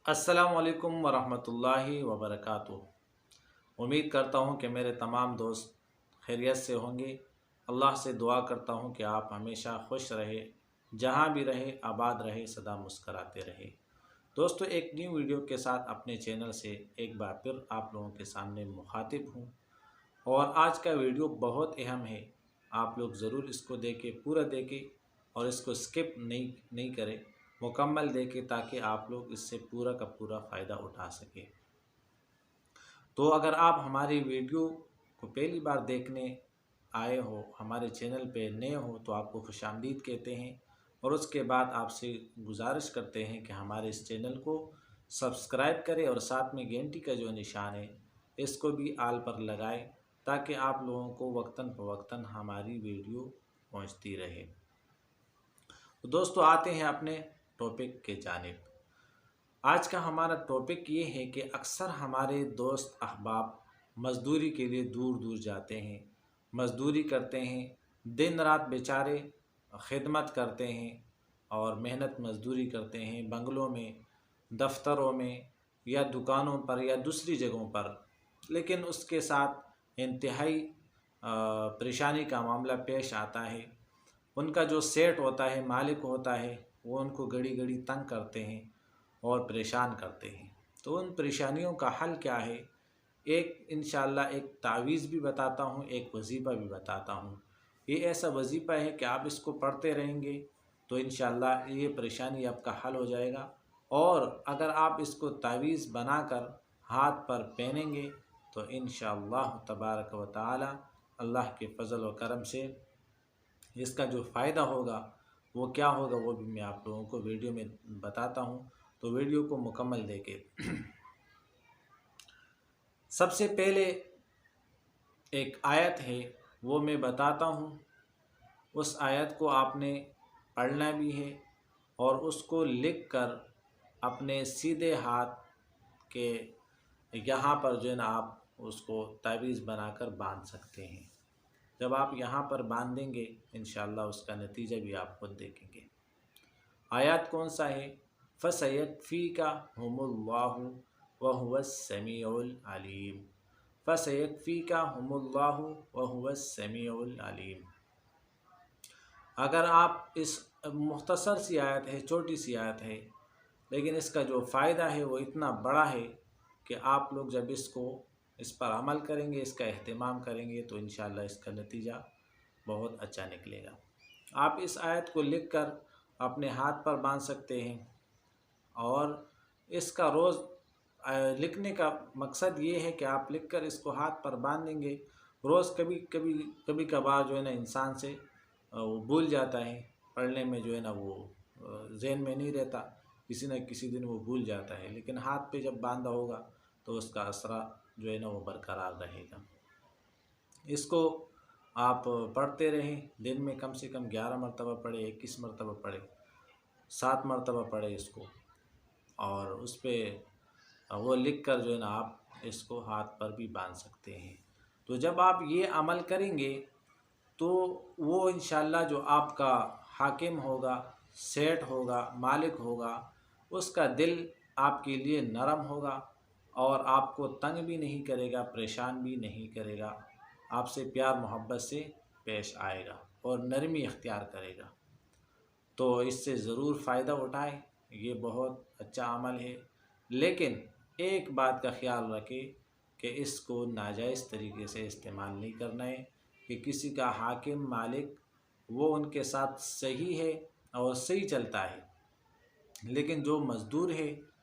अस्सलाम वालेकुम वरहमतुल्लाहि वबरकातुहू। उम्मीद करता हूँ कि मेरे तमाम दोस्त खैरियत से होंगे। अल्लाह से दुआ करता हूँ कि आप हमेशा खुश रहे, जहाँ भी रहे आबाद रहे, सदा मुस्कराते रहे। दोस्तों, एक न्यू वीडियो के साथ अपने चैनल से एक बार फिर आप लोगों के सामने मुखातिब हूँ और आज का वीडियो बहुत अहम है। आप लोग ज़रूर इसको देखें, पूरा देखें और इसको स्किप नहीं करें, मुकम्मल देखें ताकि आप लोग इससे पूरा का पूरा फ़ायदा उठा सकें। तो अगर आप हमारी वीडियो को पहली बार देखने आए हो, हमारे चैनल पे नए हो, तो आपको खुशामदीद कहते हैं और उसके बाद आपसे गुजारिश करते हैं कि हमारे इस चैनल को सब्सक्राइब करें और साथ में घंटी का जो निशान है इसको भी आल पर लगाएं ताकि आप लोगों को वक्तन फ़वक्तन हमारी वीडियो पहुंचती रहे। तो दोस्तों, आते हैं अपने टॉपिक के जानिब। आज का हमारा टॉपिक ये है कि अक्सर हमारे दोस्त अहबाब मज़दूरी के लिए दूर दूर जाते हैं, मज़दूरी करते हैं, दिन रात बेचारे खिदमत करते हैं और मेहनत मज़दूरी करते हैं बंगलों में, दफ्तरों में या दुकानों पर या दूसरी जगहों पर, लेकिन उसके साथ इंतहाई परेशानी का मामला पेश आता है। उनका जो सेठ होता है, मालिक होता है, वो उनको घड़ी घड़ी तंग करते हैं और परेशान करते हैं। तो उन परेशानियों का हल क्या है, एक इंशाअल्लाह एक तावीज़ भी बताता हूँ, एक वजीफ़ा भी बताता हूँ। ये ऐसा वजीफ़ा है कि आप इसको पढ़ते रहेंगे तो इंशाअल्लाह ये परेशानी आपका हल हो जाएगा। और अगर आप इसको तावीज़ बनाकर हाथ पर पहनेंगे तो इंशाअल्लाह तबारक व तआला अल्लाह के फ़ज़ल व करम से इसका जो फ़ायदा होगा वो क्या होगा वो भी मैं आप लोगों को वीडियो में बताता हूँ। तो वीडियो को मुकम्मल देखें। सबसे पहले एक आयत है वो मैं बताता हूँ, उस आयत को आपने पढ़ना भी है और उसको लिख कर अपने सीधे हाथ के यहाँ पर जो है ना आप उसको तावीज़ बनाकर बांध सकते हैं। जब आप यहाँ पर बांधेंगे इंशाअल्लाह उसका नतीजा भी आप खुद देखेंगे। आयत कौन सा है? फ़सयकफ़ीकहुमुल्लाहु वहुवस्समीउल अलीम। फ़सयकफ़ीकहुमुल्लाहु वहुवस्समीउल अलीम। अगर आप इस मुख्तसर सी आयत है, छोटी सी आयत है, लेकिन इसका जो फ़ायदा है वो इतना बड़ा है कि आप लोग जब इस पर अमल करेंगे, इसका एहतमाम करेंगे तो इंशाअल्लाह इसका नतीजा बहुत अच्छा निकलेगा। आप इस आयत को लिख कर अपने हाथ पर बांध सकते हैं और इसका रोज़ लिखने का मकसद ये है कि आप लिखकर इसको हाथ पर बांधेंगे। रोज़ कभी कभार जो है ना इंसान से वो भूल जाता है, पढ़ने में जो है ना वो ज़हन में नहीं रहता, किसी न किसी दिन वो भूल जाता है, लेकिन हाथ पे जब बांधा होगा तो उसका असरा जो है ना वो बरकरार रहेगा। इसको आप पढ़ते रहें, दिन में कम से कम 11 मरतबा पढ़े, 21 मरतबा पढ़े, 7 मरतबा पढ़े इसको, और उस पर वो लिख कर जो है ना आप इसको हाथ पर भी बांध सकते हैं। तो जब आप ये अमल करेंगे तो वो इंशाअल्लाह जो आपका हाकिम होगा, सेठ होगा, मालिक होगा, उसका दिल आपके लिए नरम होगा और आपको तंग भी नहीं करेगा, परेशान भी नहीं करेगा, आपसे प्यार मोहब्बत से पेश आएगा और नरमी इख्तियार करेगा। तो इससे ज़रूर फ़ायदा उठाएं, ये बहुत अच्छा अमल है। लेकिन एक बात का ख्याल रखें कि इसको नाजायज़ तरीके से इस्तेमाल नहीं करना है कि किसी का हाकिम मालिक वो उनके साथ सही है और सही चलता है, लेकिन जो मज़दूर है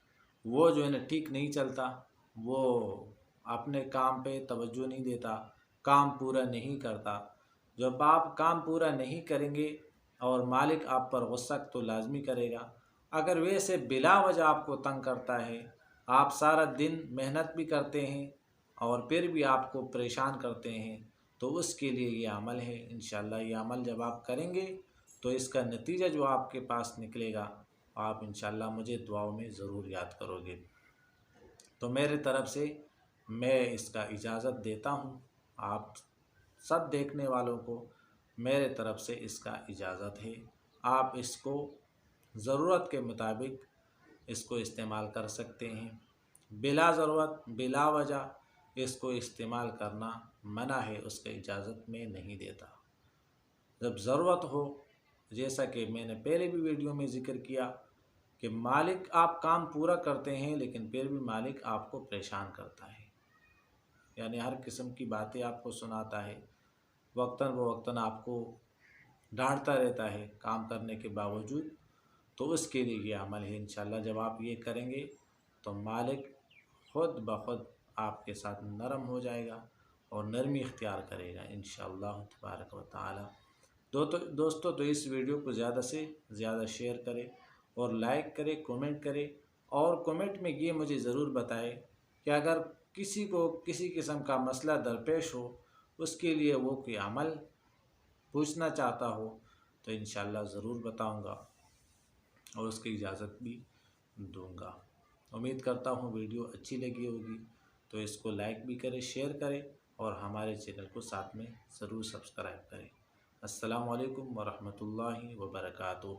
वो जो है ना ठीक नहीं चलता, वो अपने काम पे तवज्जो नहीं देता, काम पूरा नहीं करता। जब आप काम पूरा नहीं करेंगे और मालिक आप पर गुस्सा तो लाजमी करेगा। अगर वैसे बिला वजह आपको तंग करता है, आप सारा दिन मेहनत भी करते हैं और फिर भी आपको परेशान करते हैं, तो उसके लिए ये अमल है। इंशाअल्लाह ये अमल जब आप करेंगे तो इसका नतीजा जो आपके पास निकलेगा, आप इंशाअल्लाह मुझे दुआओं में ज़रूर याद करोगे। तो मेरे तरफ़ से मैं इसका इजाज़त देता हूँ, आप सब देखने वालों को मेरे तरफ़ से इसका इजाज़त है। आप इसको ज़रूरत के मुताबिक اس کو استعمال کر سکتے ہیں، بلا ضرورت بلا وجہ اس کو استعمال کرنا منع ہے، اس کا اجازت میں نہیں دیتا۔ جب ضرورت ہو، جیسا کہ میں نے پہلے بھی ویڈیو میں ذکر کیا کہ مالک آپ کام پورا کرتے ہیں لیکن پھر بھی مالک آپ کو پریشان کرتا ہے، یعنی ہر قسم کی باتیں آپ کو سناتا ہے، وقتاً فوقتاً آپ کو ڈانٹتا رہتا ہے کام کرنے کے باوجود، تو اس کے لیے یہ عمل ہے۔ انشاءاللہ جب آپ یہ کریں گے تو مالک خود بخود آپ کے ساتھ نرم ہو جائے گا اور نرمی اختیار کرے گا انشاءاللہ تبارک و تعالی۔ دوستو تو اس ویڈیو کو زیادہ سے زیادہ شیئر کرے اور لائک کرے، کومنٹ کرے، اور کومنٹ میں یہ مجھے ضرور بتائے کہ اگر کسی کو کسی قسم کا مسئلہ درپیش ہو، اس کے لیے وہ کوئی عمل پوچھنا چاہتا ہو تو انشاءاللہ ضرور بتاؤں گا اور اس کی اجازت بھی دوں گا۔ امید کرتا ہوں ویڈیو اچھی لگی ہوگی، تو اس کو لائک بھی کرے، شیئر کرے اور ہمارے چینل کو ساتھ میں ضرور سبسکرائب کرے۔ السلام علیکم ورحمۃ اللہ وبرکاتہ۔